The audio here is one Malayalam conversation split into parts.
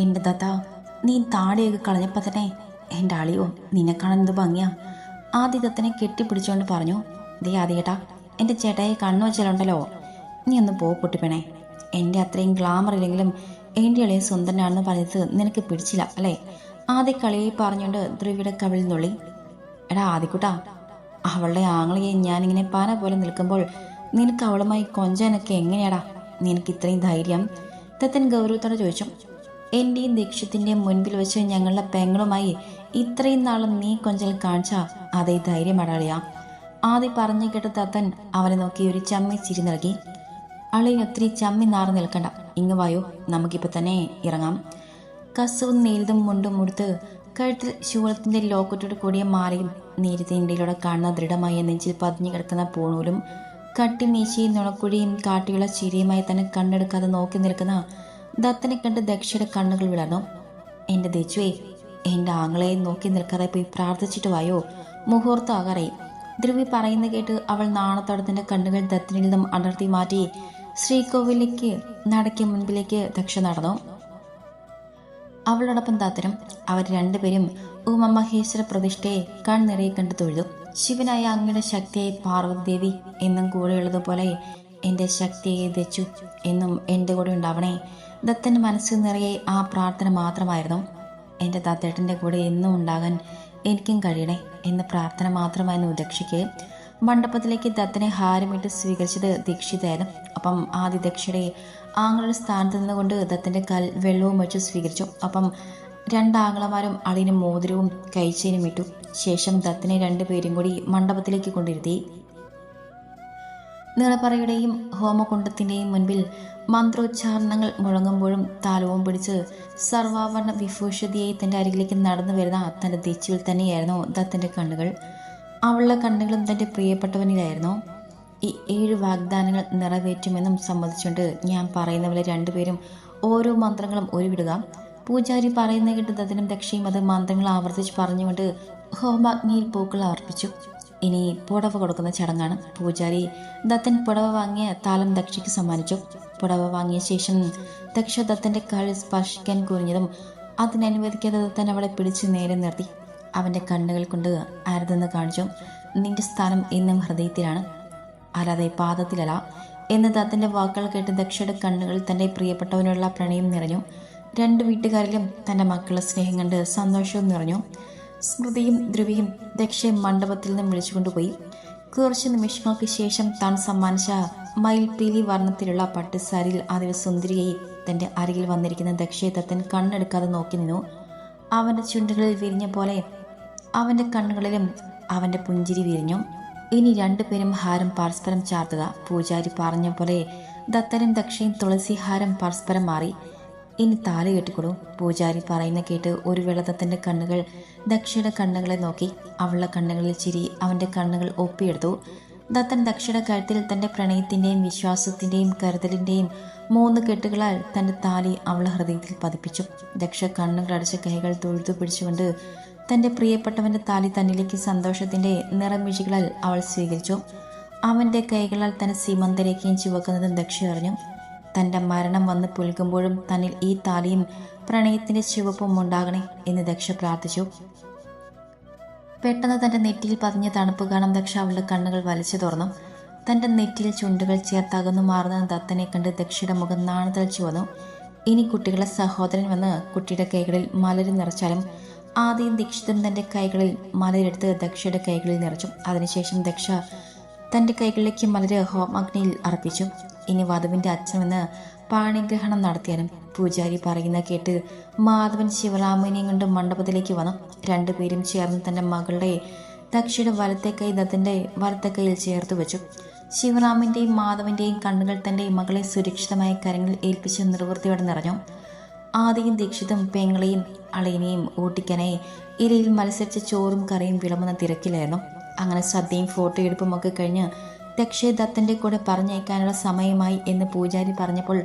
എൻ്റെ ദത്ത, നീ താടിയൊക്കെ കളഞ്ഞപ്പോൾ തന്നെ എൻ്റെ അളിയോ നിന്നെ കാണാൻ എന്ത് ഭംഗിയാ. ആദ്യ ദത്തനെ കെട്ടിപ്പിടിച്ചുകൊണ്ട് പറഞ്ഞു, ദേ ആദ്യേട്ടാ, എൻ്റെ ചേട്ടായി കണ്ണു വെച്ചാലുണ്ടല്ലോ, നീ ഒന്ന് പോ പൊട്ടിപ്പണേ. എൻ്റെ അത്രയും ഗ്ലാമർ ഇല്ലെങ്കിലും എൻ്റെ ഇളയ സുന്ദരനാണെന്ന് പറഞ്ഞത് നിനക്ക് പിടിച്ചില്ല അല്ലേ? ആദ്യ കളിയായി പറഞ്ഞുകൊണ്ട് ധ്രുവിയുടെ കവിളിൽ നുള്ളി. എടാ ആദ്യക്കുട്ടാ, അവളുടെ ആങ്ങളയെ ഞാനിങ്ങനെ പന പോലെ നിൽക്കുമ്പോൾ നിനക്ക് അവളുമായി കൊഞ്ചാനൊക്കെ എങ്ങനെയാടാ നിനക്ക് ഇത്രയും ധൈര്യം? ദത്തൻ ഗൗരവത്തോടെ ചോദിച്ചു. എൻ്റെയും ദീക്ഷത്തിൻ്റെയും മുൻപിൽ വെച്ച് ഞങ്ങളുടെ പെങ്ങളുമായി ഇത്രയും നാളും നീ കൊഞ്ചൽ കാണിച്ച അതേ ധൈര്യം അടളിയാ. ആദ്യം പറഞ്ഞു കേട്ട് ദത്തൻ അവനെ നോക്കി ഒരു ചമ്മി ചിരി നൽകി. അളിയിൽ ഒത്തിരി ചമ്മി നാറി നിൽക്കണ്ട, ഇങ്ങ് വായോ, നമുക്കിപ്പോൾ തന്നെ ഇറങ്ങാം. കസവും നീലതും മുണ്ടും ഉടുത്ത് കഴുത്തിൽ ശൂലത്തിൻ്റെ ലോക്കറ്റോട് കൂടിയ മാലയും നീരത്തിൻ്റെയിലൂടെ കാണുന്ന ദൃഢമായ നെഞ്ചിൽ പതിഞ്ഞു കിടക്കുന്ന പൂണൂലും കട്ടിമീശയും നുണക്കുഴിയും കാട്ടിയുള്ള ചിരിയുമായി തന്നെ കണ്ണെടുക്കാതെ നോക്കി നിൽക്കുന്ന ദത്തനെ കണ്ട് ദക്ഷയുടെ കണ്ണുകൾ വിളർന്നു. എൻ്റെ ദച്ചുവേ, എൻ്റെ ആങ്ങളെ നോക്കി നിൽക്കാതെ പോയി പ്രാർത്ഥിച്ചിട്ട് വായോ, മുഹൂർത്തമാകാറായി. ധ്രുവി പറയുന്ന കേട്ട് അവൾ നാണത്തോടത്തിൻ്റെ കണ്ണുകൾ ദത്തനിൽ നിന്നും അടർത്തി മാറ്റി ശ്രീകോവിലേക്ക് നടയ്ക്ക് മുൻപിലേക്ക് ദക്ഷ നടന്നു. അവളോടൊപ്പം ദത്തനും. അവർ രണ്ടുപേരും ഉമമഹേശ്വര പ്രതിഷ്ഠയെ കൺനിറയെ കണ്ടു തൊഴുതു. ശിവനായ അങ്ങയുടെ ശക്തിയായി പാർവതി എന്നും കൂടെയുള്ളതുപോലെ എൻ്റെ ശക്തിയെ ദച്ചു എന്നും എൻ്റെ കൂടെ ഉണ്ടാവണേ. ദത്തൻ്റെ മനസ്സ് നിറയെ ആ പ്രാർത്ഥന മാത്രമായിരുന്നു. എൻ്റെ ദത്തേട്ടൻ്റെ കൂടെ എന്നും ഉണ്ടാകാൻ എനിക്കും കഴിയണേ എന്ന പ്രാർത്ഥന മാത്രമായിരുന്നു ദക്ഷയ്ക്ക്. മണ്ഡപത്തിലേക്ക് ദത്തനെ ഹാരമിട്ട് സ്വീകരിച്ചത് ദീക്ഷിതായിരുന്നു. അപ്പം ആദ്യ ദക്ഷയുടെ ആങ്ങളുടെ സ്ഥാനത്ത് നിന്നുകൊണ്ട് ദത്തൻ്റെ കാൽ വെള്ളവും വെച്ച് സ്വീകരിച്ചു. അപ്പം രണ്ടാങ്ങളമാരും അളിനും മോതിരവും കൈച്ചേനും ഇട്ടു. ശേഷം ദത്തനെ രണ്ടുപേരും കൂടി മണ്ഡപത്തിലേക്ക് കൊണ്ടിരുത്തി. നിറപ്പറയുടെയും ഹോമകുണ്ടത്തിൻ്റെയും മുൻപിൽ മന്ത്രോച്ചാരണങ്ങൾ മുഴങ്ങുമ്പോഴും താലവും പിടിച്ച് സർവാഭരണ വിഭൂഷിതയായി തൻ്റെ അരികിലേക്ക് നടന്നു വരുന്ന തൻ്റെ ദച്ചുവിൽ തന്നെയായിരുന്നു ദത്തൻ്റെ കണ്ണുകൾ. അവളുടെ കണ്ണുകളും തൻ്റെ പ്രിയപ്പെട്ടവനിലായിരുന്നു. ഈ 7 വാഗ്ദാനങ്ങൾ നിറവേറ്റുമെന്നും സമ്മതിച്ചുകൊണ്ട് ഞാൻ പറയുന്നവരെ രണ്ടുപേരും ഓരോ മന്ത്രങ്ങളും ഉരുവിടുക. പൂജാരി പറയുന്ന കേട്ട് ദത്തനും ദക്ഷയും അത് മന്ത്രങ്ങൾ ആവർത്തിച്ച് പറഞ്ഞുകൊണ്ട് ഹോമാഗ്നിയിൽ പൂക്കൾ അർപ്പിച്ചു. ഇനി പുടവ കൊടുക്കുന്ന ചടങ്ങാണ്. പൂജാരി ദത്തൻ പുടവ വാങ്ങിയ താലം ദക്ഷയ്ക്ക് സമ്മാനിച്ചു. പുടവ വാങ്ങിയ ശേഷം ദക്ഷ ദത്തൻ്റെ കാലിൽ സ്പർശിക്കാൻ കുനിഞ്ഞതും അതിനനുവദിക്കാതെ ദത്തൻ അവളെ പിടിച്ച് നേരെ നിർത്തി. അവൻ്റെ കണ്ണുകൾ കൊണ്ട് ആരതെന്ന് കാണിച്ചു. നിന്റെ സ്ഥാനം എന്നും ഹൃദയത്തിലാണ്, അല്ലാതെ പാദത്തിലല്ല എന്ന് ദത്തൻ്റെ വാക്കുകൾ കേട്ട് ദക്ഷയുടെ കണ്ണുകളിൽ തൻ്റെ പ്രിയപ്പെട്ടവനുള്ള പ്രണയം നിറഞ്ഞു. 2 വീട്ടുകാരിലും തൻ്റെ മക്കളുടെ സ്നേഹം കണ്ട് സന്തോഷവും നിറഞ്ഞു. സ്മൃതിയും ധ്രുവിയും ദക്ഷയെ മണ്ഡപത്തിൽ നിന്നും വിളിച്ചുകൊണ്ടുപോയി. കുറച്ച് നിമിഷങ്ങൾക്ക് ശേഷം താൻ സമ്മാനിച്ച മയിൽപീലി വർണ്ണത്തിലുള്ള പട്ടുസാരിയിൽ അതീവ സുന്ദരിയായി തൻ്റെ അരികിൽ വന്നിരിക്കുന്ന ദക്ഷയെ ദത്തൻ കണ്ണെടുക്കാതെ നോക്കി നിന്നു. അവൻ്റെ ചുണ്ടുകളിൽ വിരിഞ്ഞ പോലെ അവൻ്റെ കണ്ണുകളിലും അവൻ്റെ പുഞ്ചിരി വിരിഞ്ഞു. ഇനി രണ്ടുപേരും ഹാരം പരസ്പരം ചാർത്തുക. പൂജാരി പറഞ്ഞ പോലെ ദത്തനും ദക്ഷയും തുളസി ഹാരം പരസ്പരം മാറി. ഇനി താലി കെട്ടിക്കൊടു. പൂജാരി പറയുന്ന കേട്ട് ഒരു വേള ദത്തൻ്റെ കണ്ണുകൾ ദക്ഷയുടെ കണ്ണുകളെ നോക്കി. അവളുടെ കണ്ണുകളിൽ ചിരി അവൻ്റെ കണ്ണുകൾ ഒപ്പിയെടുത്തു. ദത്തൻ ദക്ഷയുടെ കഴുത്തിൽ തൻ്റെ പ്രണയത്തിൻ്റെയും വിശ്വാസത്തിൻ്റെയും കരുതലിൻ്റെയും 3 കെട്ടുകളാൽ തൻ്റെ താലി അവളുടെ ഹൃദയത്തിൽ പതിപ്പിച്ചു. ദക്ഷ കണ്ണുകളടച്ച കൈകൾ തൊഴുതു പിടിച്ചുകൊണ്ട് തൻ്റെ പ്രിയപ്പെട്ടവൻ്റെ താലി തന്നിലേക്ക് സന്തോഷത്തിൻ്റെ നിറമിഴികളാൽ അവൾ സ്വീകരിച്ചു. അവൻ്റെ കൈകളാൽ തന്നെ സീമന്തരേഖയും ചുവക്കുന്നതും ദക്ഷ അറിഞ്ഞു. തൻ്റെ മരണം വന്ന് പുൽകുമ്പോഴും തന്നിൽ ഈ താലിയും പ്രണയത്തിൻ്റെ ചുവപ്പും ഉണ്ടാകണേ എന്ന് ദക്ഷ പ്രാർത്ഥിച്ചു. പെട്ടെന്ന് തൻ്റെ നെറ്റിയിൽ പതിഞ്ഞ തണുപ്പ് കാണാൻ ദക്ഷ അവളുടെ കണ്ണുകൾ വലിച്ചു തുറന്നു. തൻ്റെ നെറ്റിയിൽ ചുണ്ടുകൾ ചേർത്തകന്നു മാറുന്ന ദത്തനെ കണ്ട് ദക്ഷയുടെ മുഖം നാണത്തിൽ ചുവന്നു. ഇനി കുട്ടികളെ സഹോദരൻ വന്ന് കുട്ടിയുടെ കൈകളിൽ മലര് നിറച്ചാലും ആദ്യം ദീക്ഷിതൻ തൻ്റെ കൈകളിൽ മലരെടുത്ത് ദക്ഷയുടെ കൈകളിൽ നിറച്ചു. അതിനുശേഷം ദക്ഷ തൻ്റെ കൈകളിലേക്ക് മലര് ഹോമാഗ്നിയിൽ അർപ്പിച്ചു. ഇനി വധുവിൻ്റെ അച്ഛനെന്ന് പാണിഗ്രഹണം നടത്തിയാലും. പൂജാരി പറയുന്ന കേട്ട് മാധവൻ ശിവരാമനെയും കൊണ്ട് മണ്ഡപത്തിലേക്ക് വന്നു. രണ്ടുപേരും ചേർന്ന് തൻ്റെ മകളുടെ ദക്ഷയുടെ വലത്തെ കൈ ദത്തൻ്റെ വലത്തെ കൈയിൽ ചേർത്ത് വെച്ചു. ശിവറാമിൻ്റെയും മാധവൻ്റെയും കണ്ണുകൾ തൻ്റെ മകളെ സുരക്ഷിതമായ കരങ്ങളിൽ ഏൽപ്പിച്ച് നിർവൃത്തിയോടെ നിറഞ്ഞു. ആദ്യം ദീക്ഷിതും പെങ്ങളെയും അളയനെയും ഊട്ടിക്കാനായി ഇരയിൽ മത്സരിച്ച് ചോറും കറിയും വിളമ്പുന്ന തിരക്കിലായിരുന്നു. അങ്ങനെ സദ്യയും ഫോട്ടോ എടുപ്പും ഒക്കെ കഴിഞ്ഞ് ദക്ഷയെ ദത്തൻ്റെ കൂടെ പറഞ്ഞയക്കാനുള്ള സമയമായി എന്ന് പൂജാരി പറഞ്ഞപ്പോൾ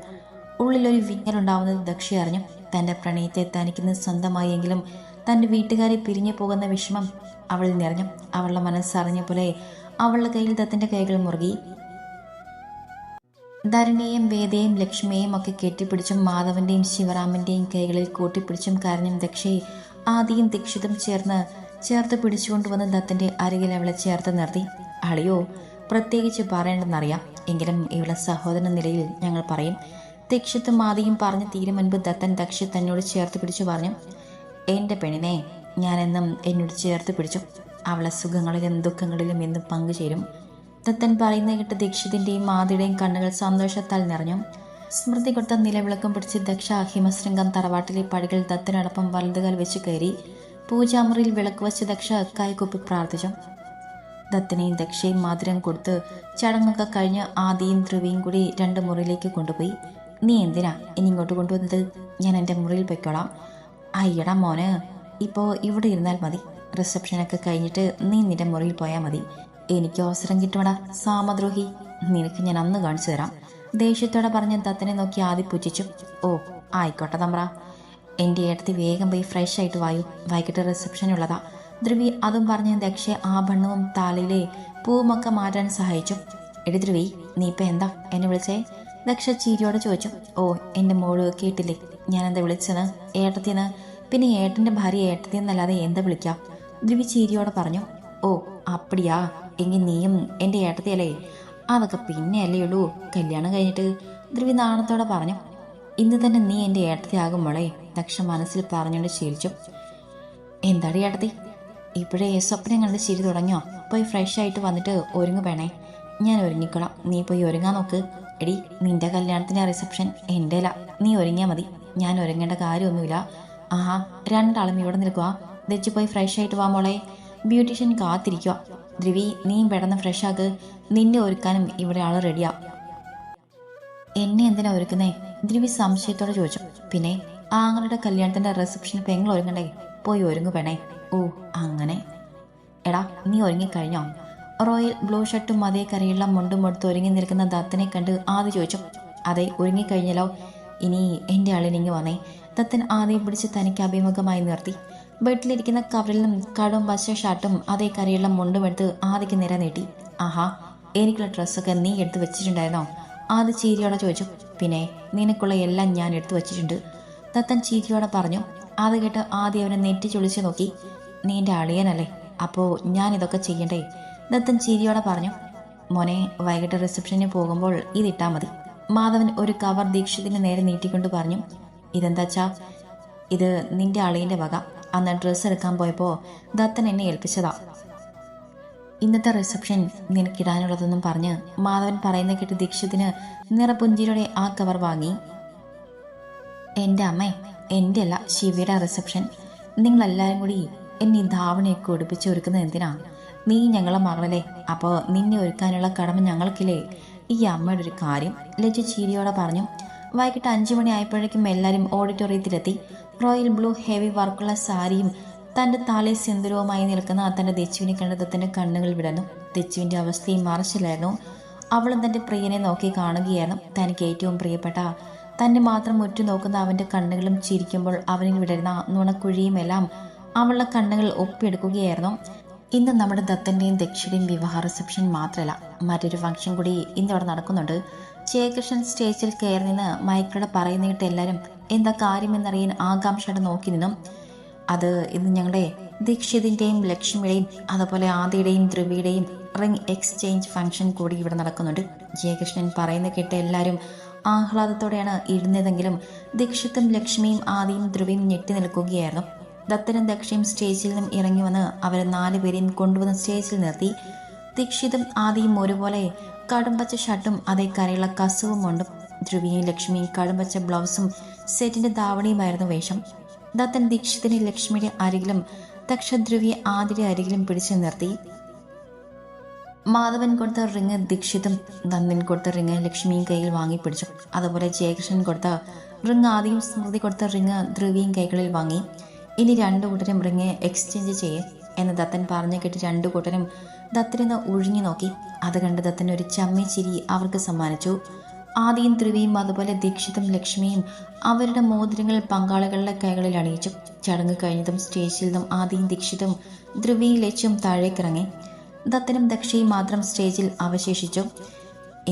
ഉള്ളിലൊരു വിങ്ങലുണ്ടാവുന്നത് ദക്ഷ അറിഞ്ഞു. തൻ്റെ പ്രണയത്തെ തനിക്കിന്ന് സ്വന്തമായെങ്കിലും തൻ്റെ വീട്ടുകാരെ പിരിഞ്ഞു പോകുന്ന വിഷമം അവളിൽ നിറഞ്ഞു. അവളുടെ മനസ്സറിഞ്ഞ പോലെ അവളുടെ കയ്യിൽ ദത്തൻ്റെ കൈകൾ മുറുകി. ധരണിയെയും വേദയെയും ലക്ഷ്മിയെയും ഒക്കെ കെട്ടിപ്പിടിച്ചും മാധവന്റെയും ശിവറാമന്റെയും കൈകളിൽ കൂട്ടിപ്പിടിച്ചും കരഞ്ഞും ദക്ഷയെ ആദിയും ദീക്ഷിതും ചേർത്ത് പിടിച്ചുകൊണ്ടുവന്ന് ദത്തന്റെ അരികിൽ അവളെ ചേർത്ത് നിർത്തി. അളിയോ, പ്രത്യേകിച്ച് പറയേണ്ടെന്നറിയാം, എങ്കിലും ഇവളെ സഹോദരൻ നിലയിൽ ഞങ്ങൾ പറയും. ദീക്ഷിത്തും ആദിയും പറഞ്ഞു തീരും മുൻപ് ദത്തൻ ദക്ഷ തന്നോട് ചേർത്ത് പിടിച്ചു പറഞ്ഞു. എൻ്റെ പെണ്ണിനെ ഞാനെന്നും എന്നോട് ചേർത്ത് പിടിച്ചു. അവളെ സുഖങ്ങളിലും ദുഃഖങ്ങളിലും എന്നും പങ്കുചേരും. ദത്തൻ പറയുന്നത് കേട്ട് ദീക്ഷിതിൻ്റെയും ആദിയുടെയും കണ്ണുകൾ സന്തോഷത്താൽ നിറഞ്ഞു. സ്മൃതി കൊടുത്ത നിലവിളക്കം പിടിച്ച് ദക്ഷ ഹിമശൃംഗം തറവാട്ടിലെ പടികൾ ദത്തനോടൊപ്പം വലതുകാൽ വെച്ച് കയറി. പൂജാമുറിയിൽ വിളക്ക് വെച്ച് ദക്ഷ കൈകൂപ്പി പ്രാർത്ഥിച്ചു. ദത്തനെയും ദക്ഷയും മധുരം കൊടുത്ത് ചടങ്ങൊക്കെ കഴിഞ്ഞ് ആദിയും ധ്രുവിയും കൂടി 2 മുറിയിലേക്ക് കൊണ്ടുപോയി. നീ എന്തിനാ ഇനി ഇങ്ങോട്ട് കൊണ്ടുവന്നത്? ഞാൻ എൻ്റെ മുറിയിൽ പൊയ്ക്കോളാം. അയ്യടാ മോന്, ഇപ്പോൾ ഇവിടെ ഇരുന്നാൽ മതി. റിസപ്ഷനൊക്കെ കഴിഞ്ഞിട്ട് നീ നിന്റെ മുറിയിൽ പോയാൽ മതി. എനിക്ക് അവസരം കിട്ടുമടാ സാമദ്രോഹി, നിനക്ക് ഞാൻ അന്ന് കാണിച്ചു തരാം. ദേഷ്യത്തോടെ പറഞ്ഞ് ദത്തനെ നോക്കി ആദി പുച്ഛിച്ചു. ഓ ആയിക്കോട്ടെ തമ്പ്ര, എൻ്റെ ഏട്ടത്തി വേഗം പോയി ഫ്രഷ് ആയിട്ട് വായു, വൈകിട്ട് റിസപ്ഷനുള്ളതാ. ധ്രുവി അതും പറഞ്ഞ് ദക്ഷയെ ആഭരണവും താലയിലെ പൂവുമൊക്കെ മാറ്റാൻ സഹായിച്ചു. എടി ധ്രുവി, നീ ഇപ്പം എന്താ എന്നെ വിളിച്ചേ? ദക്ഷ ചിരിയോടെ ചോദിച്ചു. ഓ എൻ്റെ മോള് കേട്ടില്ലേ ഞാൻ എന്താ വിളിച്ചത്? ഏട്ടത്തിന്ന്. പിന്നെ ഏട്ടൻ്റെ ഭാര്യ ഏട്ടത്തി എന്നല്ലാതെ എന്താ വിളിക്കാം? ധ്രുവി ചിരിയോടെ പറഞ്ഞു. ഓ അപ്പടിയാ, എങ്കിൽ നീയും എൻ്റെ ഏട്ടത്തിയല്ലേ? അതൊക്കെ പിന്നെ അല്ലേ ഉള്ളൂ, കല്യാണം കഴിഞ്ഞിട്ട്. ധ്രുവി നാണത്തോടെ പറഞ്ഞു. ഇന്ന് തന്നെ നീ എൻ്റെ ഏട്ടത്തിയാകും മോളെ, ദക്ഷ മനസ്സിൽ പറഞ്ഞുകൊണ്ട് ശീലിച്ചു. എന്താടി ഏട്ടത്തി, ഇപ്പോഴേ സ്വപ്നം കണ്ട് ചിരി തുടങ്ങിയോ? പോയി ഫ്രഷ് ആയിട്ട് വന്നിട്ട് ഒരുങ്ങു വേണേ. ഞാൻ ഒരുങ്ങിക്കോളാം, നീ പോയി ഒരുങ്ങാൻ നോക്ക്. എടി, നിന്റെ കല്യാണത്തിൻ്റെ റിസപ്ഷൻ എൻ്റെ അല്ല, നീ ഒരുങ്ങിയാൽ മതി. ഞാൻ ഒരുങ്ങേണ്ട കാര്യമൊന്നുമില്ല. ആഹാ, 2 ആളും ഇവിടെ നിൽക്കുക. ദച്ച് പോയി ഫ്രഷ് ആയിട്ട് വാ മോളെ, ബ്യൂട്ടീഷ്യൻ കാത്തിരിക്കുക. ധ്രുവി, നീയും പെട്ടെന്ന് ഫ്രഷ് ആക്ക്, നിന്നെ ഒരുക്കാനും ഇവിടെ ആൾ റെഡിയാ. എന്നെ എന്തിനാ ഒരുക്കുന്നേ? ധ്രുവി സംശയത്തോടെ ചോദിച്ചു. പിന്നെ ആങ്ങളുടെ കല്യാണത്തിൻ്റെ റിസപ്ഷൻ പെങ്ങൾ ഒരുങ്ങണ്ടേ? പോയി ഒരുങ്ങു വേണേ. ഓ അങ്ങനെ. എടാ, നീ ഒരുങ്ങിക്കഴിഞ്ഞോ? റോയൽ ബ്ലൂ ഷർട്ടും അതേ കരയുള്ള മുണ്ടും എടുത്ത് ഒരുങ്ങി നിൽക്കുന്ന ദത്തനെ കണ്ട് ആദ്യ ചോദിച്ചു. അതെ, ഒരുങ്ങിക്കഴിഞ്ഞല്ലോ. ഇനി എൻ്റെ ആളിനിങ്ങ് വന്നേ. ദത്തൻ ആദ്യം പിടിച്ച് തനിക്ക് അഭിമുഖമായി നിർത്തി. ബെഡിലിരിക്കുന്ന കവറിൽ നിന്നും കടും പച്ച ഷർട്ടും അതേ കരയുള്ള മുണ്ടും എടുത്ത് ആദ്യക്ക് നിര നീട്ടി. ആഹാ, എനിക്കുള്ള ഡ്രസ്സൊക്കെ നീ എടുത്ത് വെച്ചിട്ടുണ്ടായിരുന്നോ? ആദ്യ ചീരിയോടെ ചോദിച്ചു. പിന്നെ നിനക്കുള്ള എല്ലാം ഞാൻ എടുത്തു വച്ചിട്ടുണ്ട്, ദത്തൻ ചീരിയോടെ പറഞ്ഞു. അത് കേട്ട് ആദ്യം അവനെ നെറ്റി ചൊളിച്ച് നോക്കി. നീ എൻ്റെ അളിയനല്ലേ, അപ്പോൾ ഞാൻ ഇതൊക്കെ ചെയ്യണ്ടേ? ദത്തൻ ചീരിയോടെ പറഞ്ഞു. മോനെ, വൈകിട്ട് റിസപ്ഷനിൽ പോകുമ്പോൾ ഇതിട്ടാൽ മതി. മാധവൻ ഒരു കവർ ദീക്ഷിതിന് നേരെ നീട്ടിക്കൊണ്ട് പറഞ്ഞു. ഇതെന്താച്ചാ? ഇത് നിന്റെ അളിയൻ്റെ വക. അന്ന് ഡ്രസ്സ് എടുക്കാൻ പോയപ്പോൾ ദത്തൻ എന്നെ ഏൽപ്പിച്ചതാ. ഇന്നത്തെ റിസപ്ഷൻ നിനക്കിടാനുള്ളതെന്നും പറഞ്ഞ് മാധവൻ പറയുന്ന കേട്ട് ദീക്ഷിതിന് നിറപുഞ്ചിരിയോടെ ആ കവർ വാങ്ങി. എൻ്റെ അമ്മേ, എൻ്റെ അല്ല, ശിവയുടെ റിസപ്ഷൻ. നിങ്ങളെല്ലാവരും കൂടി എന്നെ ധാവണയൊക്കെ ഒടിപ്പിച്ച് ഒരുക്കുന്നത് എന്തിനാ? നീ ഞങ്ങളെ മകളല്ലേ, അപ്പോൾ നിന്നെ ഒരുക്കാനുള്ള കടമ ഞങ്ങൾക്കില്ലേ? ഈ അമ്മയുടെ ഒരു കാര്യം, ലജ്ജ ചീരിയോടെ പറഞ്ഞു. വൈകിട്ട് 5 മണി ആയപ്പോഴേക്കും എല്ലാവരും ഓഡിറ്റോറിയത്തിലെത്തി. റോയൽ ബ്ലൂ ഹെവി വർക്കുള്ള സാരിയും തൻ്റെ താളെ സിന്ദൂരവുമായി നിൽക്കുന്ന തൻ്റെ ദച്ചുവിനെ കണ്ട് ദത്തൻ്റെ കണ്ണുകൾ വിടർന്നു. ദച്ചുവിൻ്റെ അവസ്ഥയും മറച്ചില്ലായിരുന്നു. അവളും തൻ്റെ പ്രിയനെ നോക്കി കാണുകയായിരുന്നു. തനിക്ക് ഏറ്റവും പ്രിയപ്പെട്ട തന്നെ മാത്രം ഉറ്റുനോക്കുന്ന അവൻ്റെ കണ്ണുകളും ചിരിക്കുമ്പോൾ അവനിൽ വിടരുന്ന നുണക്കുഴിയുമെല്ലാം അവളുടെ കണ്ണുകൾ ഒപ്പിയെടുക്കുകയായിരുന്നു. ഇന്ന് നമ്മുടെ ദത്തൻ്റെയും ദക്ഷയുടെയും വിവാഹ റിസപ്ഷൻ മാത്രമല്ല, മറ്റൊരു ഫംഗ്ഷൻ കൂടി ഇന്നിവിടെ നടക്കുന്നുണ്ട്. ജയകൃഷ്ണൻ സ്റ്റേജിൽ കയറി നിന്ന് മൈക്കിലൂടെ പറയുന്നിട്ട് എല്ലാവരും എന്താ കാര്യമെന്നറിയാൻ ആകാംക്ഷയോടെ നോക്കി നിന്നും. അത് ഇന്ന് ഞങ്ങളുടെ ദീക്ഷിതിൻ്റെയും ലക്ഷ്മിയുടെയും അതുപോലെ ആദിയുടെയും ധ്രുവിയുടെയും റിംഗ് എക്സ്ചേഞ്ച് ഫംഗ്ഷൻ കൂടി ഇവിടെ നടക്കുന്നുണ്ട്. ജയകൃഷ്ണൻ പറയുന്ന കേട്ട് എല്ലാവരും ആഹ്ലാദത്തോടെയാണ് ഇരുന്നതെങ്കിലും ദീക്ഷിത്തും ലക്ഷ്മിയും ആദിയും ധ്രുവിയും ഞെട്ടി നിൽക്കുകയായിരുന്നു. ദത്തനും ദക്ഷയും സ്റ്റേജിൽ നിന്നും ഇറങ്ങി വന്ന് അവരെ 4 പേരെയും കൊണ്ടുവന്ന് സ്റ്റേജിൽ നിർത്തി. ദീക്ഷിതും ആദിയും ഒരുപോലെ കടുംപച്ച ഷർട്ടും അതേ കരയുള്ള കസവും കൊണ്ടും, ധ്രുവിയും ലക്ഷ്മിയും കടുംപച്ച ബ്ലൗസും സെറ്റിന്റെ ധാവണിയുമായിരുന്നു വേഷം. ദത്തൻ ദീക്ഷിതിനെ ലക്ഷ്മിയുടെ അരികിലും ദക്ഷ ധ്രുവിയെ ആദിയുടെ അരികിലും പിടിച്ചു നിർത്തി. മാധവൻ കൊടുത്ത റിങ് ദീക്ഷിതും, നന്ദൻ കൊടുത്ത റിങ് ലക്ഷ്മിയും കൈയിൽ വാങ്ങി പിടിച്ചു. അതുപോലെ ജയകൃഷ്ണൻ കൊടുത്ത റിങ് ആദിയും, സ്മൃതി കൊടുത്ത റിങ് ധ്രുവിയും കൈകളിൽ വാങ്ങി. ഇനി 2 കൂട്ടരും റിങ് എക്സ്ചേഞ്ച് ചെയ്യേ എന്ന് ദത്തൻ പറഞ്ഞു കേട്ട് 2 കൂട്ടരും ദത്തനെന്ന് ഒഴിഞ്ഞു നോക്കി. അത് കണ്ട് ദത്തൻ ഒരു ചമ്മി ചിരി അവർക്ക് സമ്മാനിച്ചു. ആദിയും ധ്രുവിയും അതുപോലെ ദീക്ഷിതും ലക്ഷ്മിയും അവരുടെ മോതിരങ്ങൾ പങ്കാളികളുടെ കൈകളിൽ അണിയിച്ചു. ചടങ്ങ് കഴിഞ്ഞതും സ്റ്റേജിൽ നിന്നും ആദിയും ദീക്ഷിതും ധ്രുവിയും ലക്ഷ്യം താഴേക്കിറങ്ങി. ദത്തനും ദക്ഷയും മാത്രം സ്റ്റേജിൽ അവശേഷിച്ചു.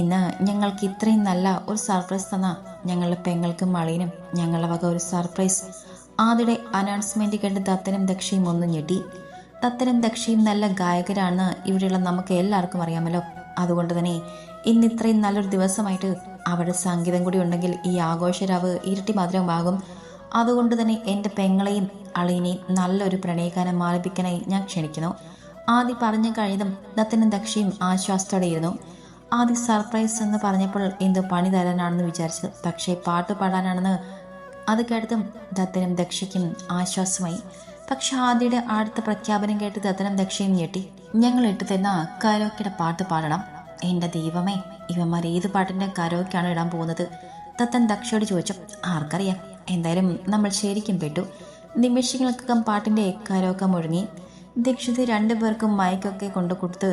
ഇന്ന് ഞങ്ങൾക്ക് ഇത്രയും നല്ല ഒരു സർപ്രൈസ് തന്ന ഞങ്ങളുടെ പെങ്ങൾക്കും മളീനും ഞങ്ങളുടെ വക ഒരു സർപ്രൈസ്. ആദ്യയുടെ അനൗൺസ്മെന്റ് കേട്ട് ദത്തനും ദക്ഷയും ഒന്നും ഞെട്ടി. ദത്തനും ദക്ഷയും നല്ല ഗായകരാണെന്ന് ഇവിടെയുള്ള നമുക്ക് എല്ലാവർക്കും അറിയാമല്ലോ. അതുകൊണ്ട് തന്നെ ഇന്ന് ഇത്രയും നല്ലൊരു ദിവസമായിട്ട് അവരുടെ സംഗീതം കൂടി ഉണ്ടെങ്കിൽ ഈ ആഘോഷരാവ് ഇരട്ടി മധുരമാകും. അതുകൊണ്ട് തന്നെ എൻ്റെ പെങ്ങളെയും അളീനെയും നല്ലൊരു പ്രണയഗാനം ആലപിക്കാനായി ഞാൻ ക്ഷണിക്കുന്നു. ആദ്യ പറഞ്ഞു കഴിഞ്ഞതും ദത്തനും ദക്ഷയും ആശ്വാസത്തോടെയിരുന്നു. ആദ്യ സർപ്രൈസ് എന്ന് പറഞ്ഞപ്പോൾ എന്തോ പണി തരാനാണെന്ന് വിചാരിച്ചത്, പക്ഷേ പാട്ട് പാടാനാണെന്ന് അത് കേട്ടതും ദത്തനും ദക്ഷയ്ക്കും ആശ്വാസമായി. പക്ഷെ ആദ്യയുടെ അടുത്ത പ്രഖ്യാപനം കേട്ട് ദത്തനും ദക്ഷയും ഞെട്ടി. ഞങ്ങൾ ഇട്ടു തന്ന കരോക്കയുടെ പാട്ട് പാടണം. എൻ്റെ ദൈവമേ, ഇവന്മാർ ഏത് പാട്ടിൻ്റെ കരോക്കാണ് ഇടാൻ പോകുന്നത്? ദത്തൻ ദക്ഷയോട് ചോദിച്ചു. ആർക്കറിയാം, എന്തായാലും നമ്മൾ ശരിക്കും പെട്ടു. നിമിഷങ്ങൾക്കകം പാട്ടിൻ്റെ കരോക്ക മുഴങ്ങി. ദീക്ഷിത് രണ്ടുപേർക്കും മയക്കൊക്കെ കൊണ്ടു കൊടുത്ത്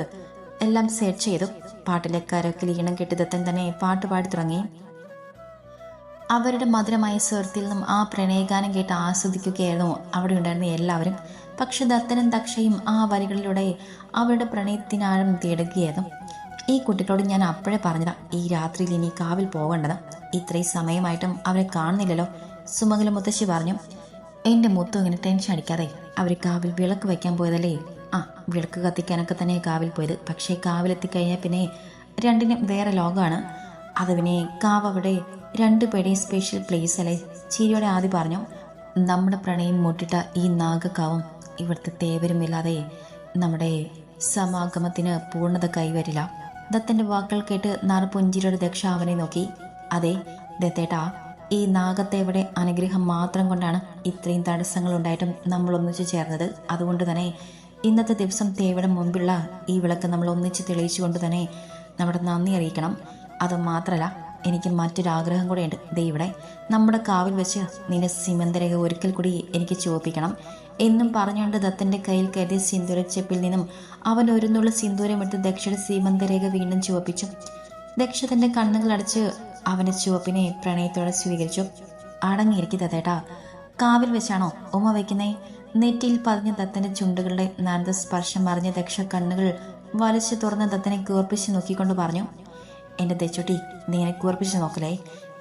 എല്ലാം സെറ്റ് ചെയ്തു. പാട്ടിലെ കരോക്കിൽ ഈണം കെട്ടി ദത്തൻ തന്നെ പാട്ട് പാടി തുടങ്ങി. അവരുടെ മധുരമായ സ്വരത്തിൽ നിന്നും ആ പ്രണയഗാനം കേട്ട് ആസ്വദിക്കുകയായിരുന്നു അവിടെ ഉണ്ടായിരുന്ന എല്ലാവരും. പക്ഷെ ദത്തനും ദക്ഷയും ആ വരികളിലൂടെ അവരുടെ പ്രണയത്തിനാഴം തേടുകയായിരുന്നു. ഈ കുട്ടികളോട് ഞാൻ അപ്പോഴേ പറഞ്ഞതാ ഈ രാത്രിയിൽ ഇനി കാവിൽ പോകേണ്ടത്. ഇത്രയും സമയമായിട്ടും അവരെ കാണുന്നില്ലല്ലോ, സുമംഗല മുത്തശ്ശി പറഞ്ഞു. എൻ്റെ മുത്തു ഇങ്ങനെ ടെൻഷൻ അടിക്കാതെ, അവർ കാവിൽ വിളക്ക് വയ്ക്കാൻ പോയതല്ലേ? ആ, വിളക്ക് കത്തിക്കാനൊക്കെ തന്നെ കാവിൽ പോയത്. പക്ഷേ കാവിലെത്തിക്കഴിഞ്ഞാൽ പിന്നെ രണ്ടിനും വേറെ ലോകമാണ്. അത് പിന്നെ കാവ് അവിടെ രണ്ടുപേരുടെയും സ്പെഷ്യൽ പ്ലേസ് അല്ലേ? ചിരിയോടെ ആദ്യം പറഞ്ഞു. നമ്മുടെ പ്രണയം മുട്ടിട്ട ഈ നാഗക്കാവും ഇവിടുത്തെ തേവരുമില്ലാതെ നമ്മുടെ സമാഗമത്തിന് പൂർണ്ണത കൈവരില്ല. ദത്തന്റെ വാക്കുകൾ കേട്ട് നറുപുഞ്ചിരിയുടെ ദക്ഷ അവനെ നോക്കി. അതെ ദത്തേട്ടാ, ഈ നാഗത്തേവയുടെ അനുഗ്രഹം മാത്രം കൊണ്ടാണ് ഇത്രയും തടസ്സങ്ങൾ ഉണ്ടായിട്ടും നമ്മൾ ഒന്നിച്ചു ചേർന്നത്. അതുകൊണ്ട് തന്നെ ഇന്നത്തെ ദിവസം തേവയുടെ മുൻപിലുള്ള ഈ വിളക്ക് നമ്മൾ ഒന്നിച്ച് തെളിയിച്ചുകൊണ്ട് തന്നെ നമ്മുടെ നന്ദി അറിയിക്കണം. അതുമാത്രമല്ല, എനിക്ക് മറ്റൊരാഗ്രഹം കൂടെയുണ്ട്. ദേ ഇവിടെ നമ്മുടെ കാവിൽ വെച്ച് നിന്റെ സിമന്തരേഖ ഒരിക്കൽ കൂടി എനിക്ക് ചുവപ്പിക്കണം എന്നും പറഞ്ഞുകൊണ്ട് ദത്തൻ്റെ കയ്യിൽ കരുതിയ സിന്ദൂരച്ചെപ്പിൽ നിന്നും അവൻ ഒരു നുള്ള സിന്ദൂരമെടുത്ത് ദക്ഷയുടെ സീമന്തരേഖ വീണ്ടും ചുവപ്പിച്ചു. ദക്ഷ തൻ്റെ കണ്ണുകൾ അടച്ച് അവൻ്റെ ചുവപ്പിനെ പ്രണയത്തോടെ സ്വീകരിച്ചു. അടങ്ങിയിരിക്കും ദത്തേട്ടാ, കാവിൽ വെച്ചാണോ ഉമ്മ വയ്ക്കുന്നേ? നെറ്റിയിൽ പതിഞ്ഞ ദത്തൻ്റെ ചുണ്ടുകളുടെ നന്ദ സ്പർശം അറിഞ്ഞ ദക്ഷ കണ്ണുകൾ വലിച്ചു തുറന്ന് ദത്തനെ കൂർപ്പിച്ച് നോക്കിക്കൊണ്ട് പറഞ്ഞു. എൻ്റെ തെച്ചുട്ടി, നീ എന്നെ കൂർപ്പിച്ച് നോക്കലേ.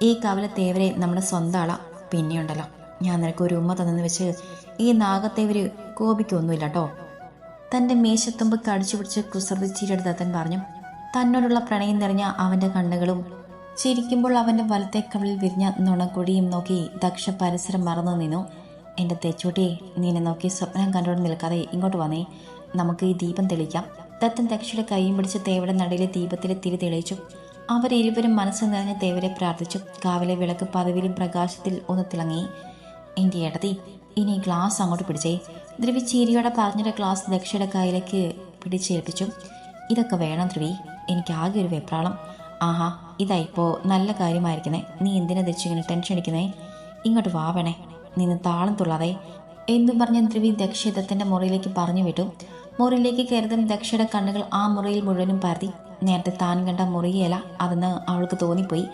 ഈ കാവിലെ തേവരെ നമ്മുടെ സ്വന്തം ആളാ. പിന്നെയുണ്ടല്ലോ, ഞാൻ നിനക്ക് ഒരു ഉമ്മ തന്നെന്ന് വെച്ച് ഈ നാഗത്തേവര് കോപിക്കൊന്നുമില്ല കേട്ടോ. തൻ്റെ മേശത്തുമ്പ് കടിച്ചു പിടിച്ച് കുസൃതിച്ചിരിയുടെ ദത്തൻ പറഞ്ഞു. തന്നോടുള്ള പ്രണയം നിറഞ്ഞ അവൻ്റെ കണ്ണുകളും ചിരിക്കുമ്പോൾ അവൻ്റെ വലത്തെ കവിളിൽ വിരിഞ്ഞ നുണക്കൊടിയും നോക്കി ദക്ഷ പരിസരം മറന്നു നിന്നു. എൻ്റെ തെച്ചൂട്ടിയെ, നീനെ നോക്കി സ്വപ്നം കണ്ടോട് നിൽക്കാതെ ഇങ്ങോട്ട് വന്നേ, നമുക്ക് ഈ ദീപം തെളിയിക്കാം. ദത്തൻ ദക്ഷയുടെ കൈയും പിടിച്ച് തേവയുടെ നടയിലെ ദീപത്തിലെ തിരി തെളിയിച്ചു. അവരിരുവരും മനസ്സ് നിറഞ്ഞ തേവരെ പ്രാർത്ഥിച്ചു. കാവിലെ വിളക്ക് പദവിയിലും പ്രകാശത്തിൽ ഒന്ന് തിളങ്ങി. എൻ്റെ ഏട്ടത്തി, ഇനി ഗ്ലാസ് അങ്ങോട്ട് പിടിച്ചേ. ധ്രുവി ചീരിയോടെ പറഞ്ഞൊരു ഗ്ലാസ് ദക്ഷയുടെ കയ്യിലേക്ക് പിടിച്ചേൽപ്പിച്ചു. ഇതൊക്കെ വേണം ധ്രുവി, എനിക്ക് ആകെ ഒരു വെപ്രാളം. ആഹാ, ഇതായിപ്പോൾ നല്ല കാര്യമായിരിക്കുന്നേ. നീ എന്തിനാ ദക്ഷിങ്ങനെ ടെൻഷൻ അടിക്കുന്നേ? ഇങ്ങോട്ട് വാവണേ, നിന്ന് താളം തുള്ളാതെ എന്നും പറഞ്ഞ ധ്രുവി ദക്ഷതത്തിൻ്റെ മുറിയിലേക്ക് പറഞ്ഞു വിട്ടു. മുറിയിലേക്ക് കയറുന്ന ദക്ഷയുടെ കണ്ണുകൾ ആ മുറിയിൽ മുഴുവനും പരതി. നേരത്തെ താൻ കണ്ട മുറിയല്ല അതെന്ന് അവൾക്ക് തോന്നിപ്പോയി.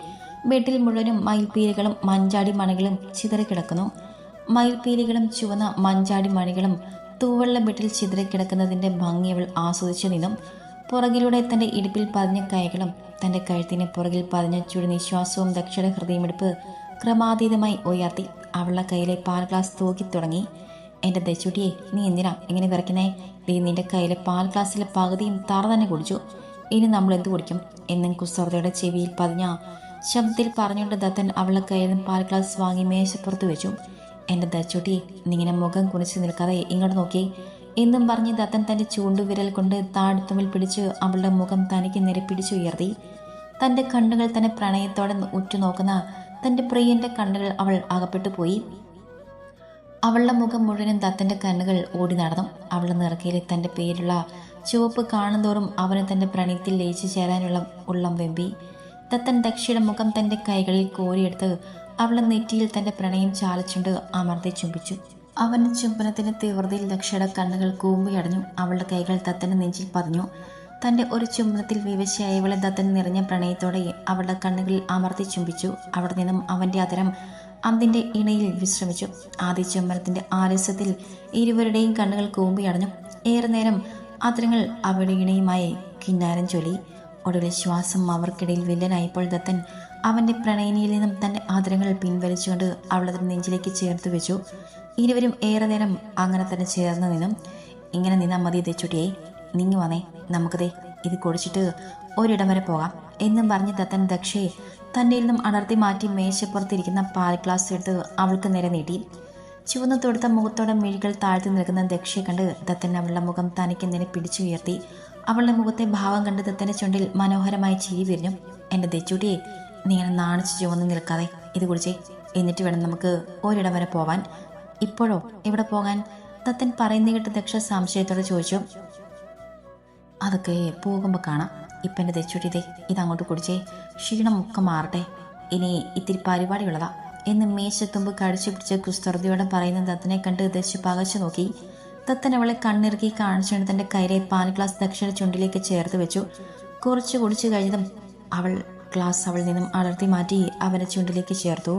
ബെഡിൽ മുഴുവനും മയിൽപ്പീലികളും മഞ്ചാടി മണികളും ചിതറിക്കിടക്കുന്നു. മയിൽപ്പീലികളും ചുവന്ന മഞ്ചാടി മണികളും തൂവെള്ള ബെഡിൽ ചിതറിക്കിടക്കുന്നതിൻ്റെ ഭംഗി അവൾ ആസ്വദിച്ചു നിന്നും. പുറകിലൂടെ തൻ്റെ ഇടുപ്പിൽ പതിഞ്ഞ കൈകളും തൻ്റെ കഴുത്തിന് പുറകിൽ പതിഞ്ഞ ചുടുനിശ്വാസവും ദക്ഷയുടെ ഹൃദയമെടുപ്പ് ക്രമാതീതമായി ഉയർത്തി. അവളുടെ കയ്യിലെ പാൽ ഗ്ലാസ് തൂക്കി തുടങ്ങി. എൻ്റെ ദച്ചുട്ടിയെ, നീ എന്തിനാ ഇങ്ങനെ വിറയ്ക്കുന്നേ? നീ നിന്റെ കയ്യിലെ പാൽ ഗ്ലാസ്സിലെ പകുതിയും തറ തന്നെ കുടിച്ചു. ഇനി നമ്മൾ എന്ത് കുടിക്കും എന്നും കുസൃതയുടെ ചെവിയിൽ പതിഞ്ഞ ശബ്ദത്തിൽ പറഞ്ഞുകൊണ്ട് ദത്തൻ അവളുടെ കയ്യിൽ നിന്ന് പാൽ ഗ്ലാസ് വാങ്ങി മേശപ്പുറത്ത് വെച്ചു. എൻ്റെ ദച്ചുട്ടിയെ, നീ ഇങ്ങനെ മുഖം കുനിച്ച് നിൽക്കാതെ ഇങ്ങോട്ട് നോക്കിയേ എന്നും പറഞ്ഞ് ദത്തൻ തൻ്റെ ചൂണ്ടുവിരൽ കൊണ്ട് താഴ്ത്തുമ്പിൽ പിടിച്ച് അവളുടെ മുഖം തനിക്ക് നേരെ പിടിച്ചുയർത്തി. തൻ്റെ കണ്ണുകൾ തന്നെ പ്രണയത്തോടെ ഉറ്റുനോക്കുന്ന തൻ്റെ പ്രിയൻ്റെ കണ്ണുകൾ അവൾ അകപ്പെട്ടു പോയി. അവളുടെ മുഖം മുഴുവനും ദത്തൻ്റെ കണ്ണുകൾ ഓടി നടന്നു. അവളുടെ നിറക്കയിൽ തൻ്റെ പേരുള്ള ചുവപ്പ് കാണുന്തോറും അവന് തൻ്റെ പ്രണയത്തിൽ ലയിച്ചു ചേരാനുള്ള ഉള്ളം വെമ്പി. ദത്തൻ ദക്ഷയുടെ മുഖം തൻ്റെ കൈകളിൽ കോരിയെടുത്ത് അവളുടെ നെറ്റിയിൽ തൻ്റെ പ്രണയം ചാലിച്ചുകൊണ്ട് അമർത്തി ചുംബിച്ചു. അവൻ്റെ ചുംബനത്തിൻ്റെ തീവ്രതയിൽ ദക്ഷയുടെ കണ്ണുകൾ കൂമ്പിയടഞ്ഞു. അവളുടെ കൈകൾ ദത്തൻ്റെ നെഞ്ചിൽ പതിഞ്ഞു. തൻ്റെ ഒരു ചുംബനത്തിൽ വിവശയായവളെ ദത്തൻ നിറഞ്ഞ പ്രണയത്തോടെ അവളുടെ കണ്ണുകളിൽ അമർത്തി ചുംബിച്ചു. അവിടെ നിന്നും അവൻ്റെ അതരം അതിൻ്റെ ഇണയിൽ വിശ്രമിച്ചു. ആദ്യ ചുംബനത്തിൻ്റെ ആലസ്യത്തിൽ ഇരുവരുടെയും കണ്ണുകൾ കൂമ്പിയടഞ്ഞു. ഏറെ നേരം അതരങ്ങൾ അവളുടെ ഇണയുമായി കിന്നാരം ചൊല്ലി. ഒടുവിൽ ശ്വാസം അവർക്കിടയിൽ വില്ലനായപ്പോൾ ദത്തൻ അവൻ്റെ പ്രണയിനിയിൽ നിന്നും തൻ്റെ ആദരങ്ങൾ പിൻവലിച്ചുകൊണ്ട് അവളതിന് നെഞ്ചിലേക്ക് ചേർത്ത് വെച്ചു. ഇരുവരും ഏറെ നേരം അങ്ങനെ തന്നെ ചേർന്ന് നിന്നും. ഇങ്ങനെ നിന്നാൽ മതി ദച്ചുട്ടിയെ, നീങ്ങി വന്നേ, നമുക്കതേ ഇത് കുടിച്ചിട്ട് ഒരിടം വരെ പോകാം എന്നും പറഞ്ഞ് ദത്തൻ ദക്ഷയെ തൻ്റെ നിന്നും അടർത്തി മാറ്റി മേശപ്പുറത്തിരിക്കുന്ന പാൽ ഗ്ലാസ് എടുത്ത് അവൾക്ക് നേരെ നീട്ടി. ചുവന്നു തൊടുത്ത മുഖത്തോടെ മിഴികൾ താഴ്ത്തി നിൽക്കുന്ന ദക്ഷയെ കണ്ട് ദത്തൻ അവളുടെ മുഖം തനിക്ക് നേരെ പിടിച്ചുയർത്തി. അവളുടെ മുഖത്തെ ഭാവം കണ്ട് ദത്തൻ്റെ ചുണ്ടിൽ മനോഹരമായി ചിരി വിരിഞ്ഞു. എൻ്റെ ദച്ചുട്ടിയെ, നീ ഇങ്ങനെ നാണിച്ച് ചുവന്ന് നിൽക്കാതെ ഇത് കുടിച്ചേ, എന്നിട്ട് വേണം നമുക്ക് ഒരിടം വരെ പോവാൻ. ഇപ്പോഴോ? എവിടെ പോകാൻ? ദത്തൻ പറയുന്ന കേട്ട് ദക്ഷ സംശയത്തോടെ ചോദിച്ചു. അതൊക്കെ പോകുമ്പോൾ കാണാം. ഇപ്പം എൻ്റെ ദച്ചുട്ടി ഇതങ്ങോട്ട് കുടിച്ചേ, ക്ഷീണം ഒക്കെ മാറട്ടെ, ഇനി ഇത്തിരി പരിപാടിയുള്ളതാ എന്ന് മേശത്തുമ്പ് കടിച്ചു പിടിച്ച് കുസ്തൃതിയോടെ പറയുന്ന ദത്തനെ കണ്ട് ദക്ഷ പകച്ചു നോക്കി. ദത്തൻ അവളെ കണ്ണിറുക്കി കാണിച്ചുകൊണ്ട് തൻ്റെ കയ്യിലെ പാൽ ഗ്ലാസ് ദക്ഷയുടെ ചുണ്ടിലേക്ക് ചേർത്ത് വെച്ചു. കുറച്ച് കുടിച്ചു കഴിഞ്ഞതും അവൾ ഗ്ലാസ് അവളിൽ നിന്നും അടർത്തി മാറ്റി അവൻ്റെ ചുണ്ടിലേക്ക് ചേർത്തു.